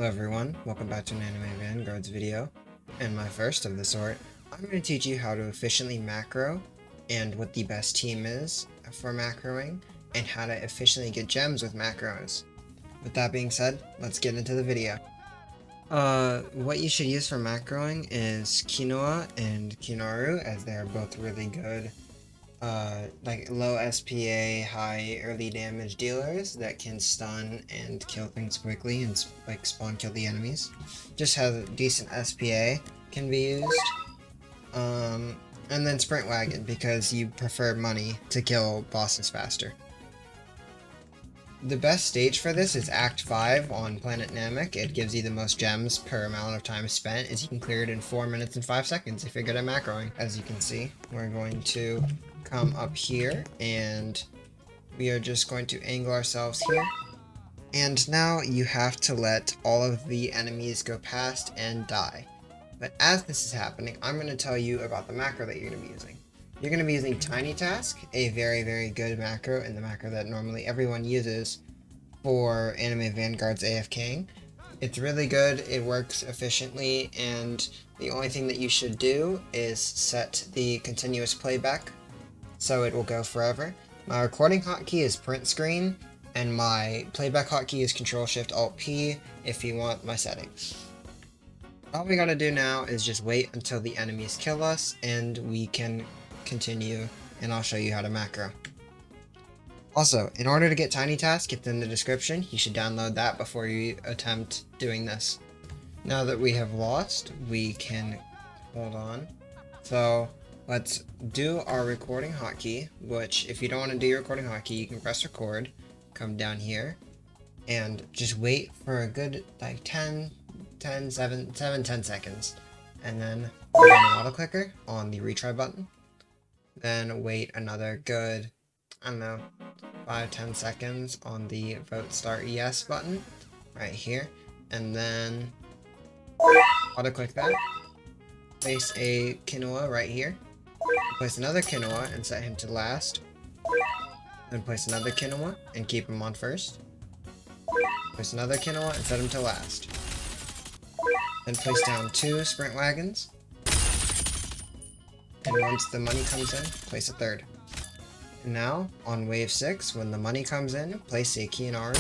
Hello everyone, welcome back to an Anime Vanguards video, and my first of the sort. I'm going to teach you how to efficiently macro, and what the best team is for macroing, and how to efficiently get gems with macros. With that being said, let's get into the video. What you should use for macroing is Quinoa and Kinoru, as they are both really good like low SPA, high early damage dealers that can stun and kill things quickly and like spawn kill the enemies. Just has a decent SPA, can be used. And then Sprint Wagon, because you prefer money to kill bosses faster. The best stage for this is Act 5 on Planet Namek. It gives you the most gems per amount of time spent, as you can clear it in 4 minutes and 5 seconds if you're good at macroing. As you can see, we're going to come up here, and we are just going to angle ourselves here. And now you have to let all of the enemies go past and die. But as this is happening, I'm going to tell you about the macro that you're going to be using. You're going to be using Tiny Task, a very good macro, and the macro that normally everyone uses for Anime Vanguard's AFKing. It's really good, it works efficiently, and the only thing that you should do is set the continuous playback so it will go forever. My recording hotkey is print screen, and my playback hotkey is Control-Shift-Alt-P if you want my settings. All we gotta do now is just wait until the enemies kill us, and we can continue, and I'll show you how to macro. Also, in order to get Tiny Task, it's in the description. You should download that before you attempt doing this. Now that we have lost, we can hold on. So let's do our recording hotkey, which if you don't want to do your recording hotkey, you can press record, come down here, and just wait for a good like 10 seconds. And then run an auto clicker on the retry button. Then wait another good, I don't know, 5-10 seconds on the vote start yes button right here. And then auto click that. Place a Quinoa right here. Place another Quinoa and set him to last. Then place another Quinoa and keep him on first. Place another Quinoa and set him to last. Then place down 2 Sprint Wagons. And once the money comes in, place a third. And now, on wave 6, when the money comes in, place a Kinoru.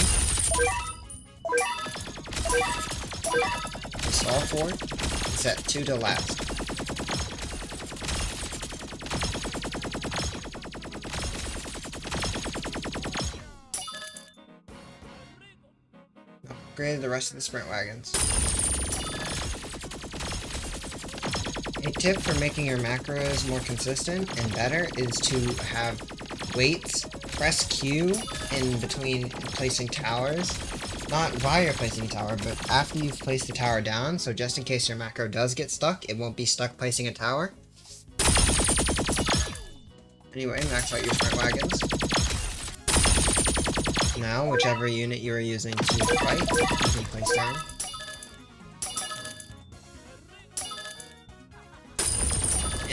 Place all 4, and set 2 to last. Upgrade the rest of the Sprint Wagons. A tip for making your macros more consistent and better is to have waits, press Q in between placing towers. Not while you're placing a tower, but after you've placed the tower down, so just in case your macro does get stuck, it won't be stuck placing a tower. Anyway, max out your Sprint Wagons. Now, whichever unit you are using to fight, you can place down.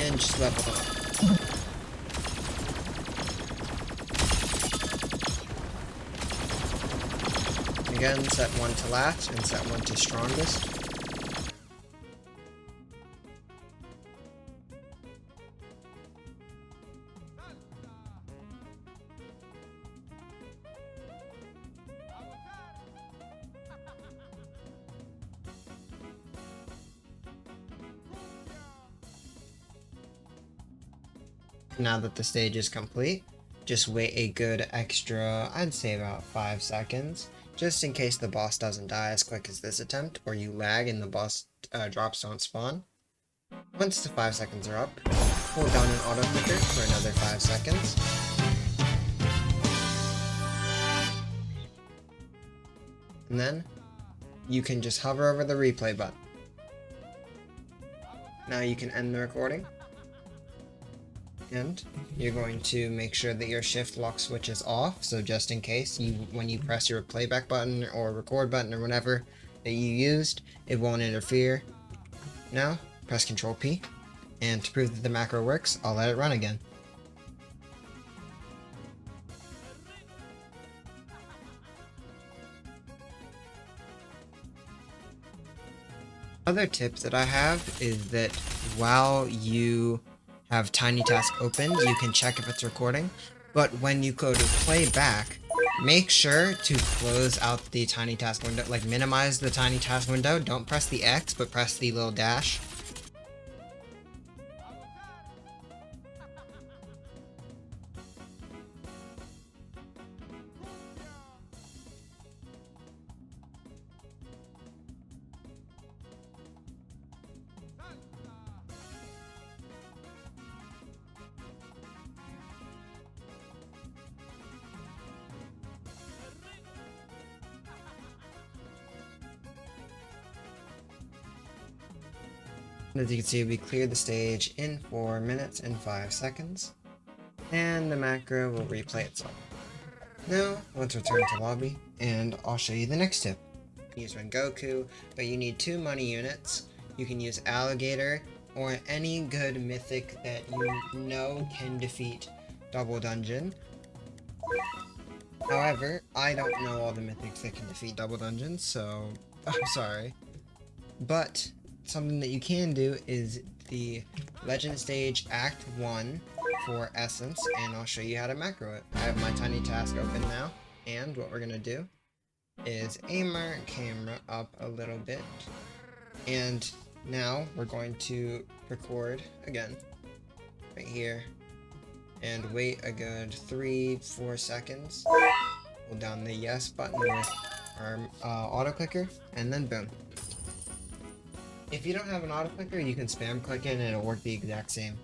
And just level them up. Again, set 1 to last and set 1 to strongest. Now that the stage is complete, just wait a good extra, I'd say about 5 seconds, just in case the boss doesn't die as quick as this attempt, or you lag and the boss drops don't spawn. Once the 5 seconds are up, hold down an auto clicker for another 5 seconds. And then, you can just hover over the replay button. Now you can end the recording. And you're going to make sure that your shift lock switch is off, so just in case, when you press your playback button or record button or whatever that you used, it won't interfere. Now, press Control P, and to prove that the macro works, I'll let it run again. Other tip that I have is that while you have Tiny Task open, you can check if it's recording, but when you go to play back, make sure to close out the Tiny Task window, like minimize the Tiny Task window. Don't press the X, but press the little dash. As you can see, we cleared the stage in 4 minutes and 5 seconds, and the macro will replay itself. Now, let's return to lobby, and I'll show you the next tip. Use Vangoku, but you need 2 money units. You can use Alligator, or any good mythic that you know can defeat Double Dungeon. However, I don't know all the mythics that can defeat Double Dungeon, so I'm sorry. But something that you can do is the Legend Stage Act 1 for Essence, and I'll show you how to macro it. I have my Tiny Task open now, and what we're going to do is aim our camera up a little bit, and now we're going to record again, right here, and wait a good 3-4 seconds. Hold down the yes button with our auto clicker, and then boom. If you don't have an auto clicker, you can spam click it and it'll work the exact same.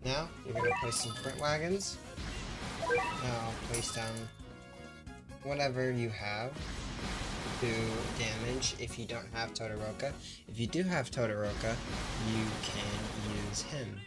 Now, you're going to place some print wagons. Now, place down whatever you have to damage if you don't have Todoroka. If you do have Todoroka, you can use him.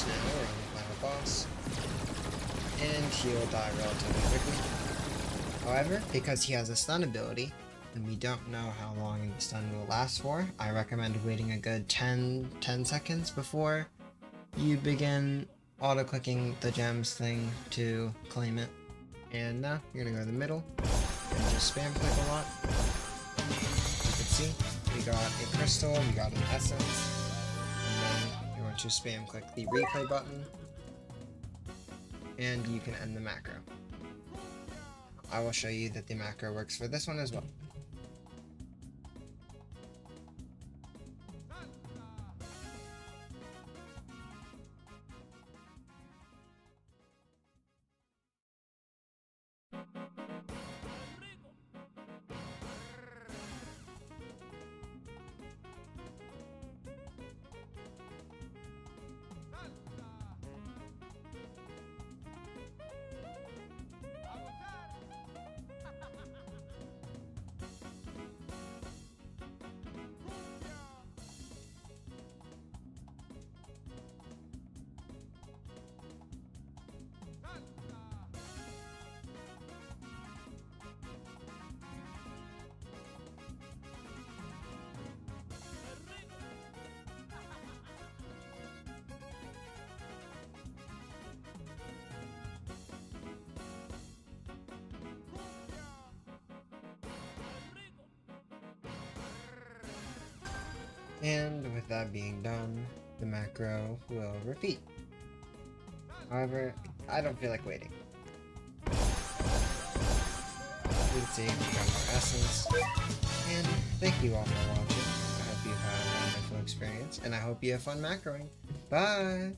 Now we're on the final boss, and he'll die relatively quickly. However, because he has a stun ability, and we don't know how long the stun will last for, I recommend waiting a good 10 seconds before you begin auto-clicking the gems thing to claim it. And now, you're gonna go to the middle, and just spam click a lot. As you can see, we got a crystal, we got an essence, to spam click the replay button, and you can end the macro. I will show you that the macro works for this one as well. And with that being done, the macro will repeat. However, I don't feel like waiting. You can see we got more essence. And thank you all for watching. I hope you've had a wonderful experience, and I hope you have fun macroing. Bye!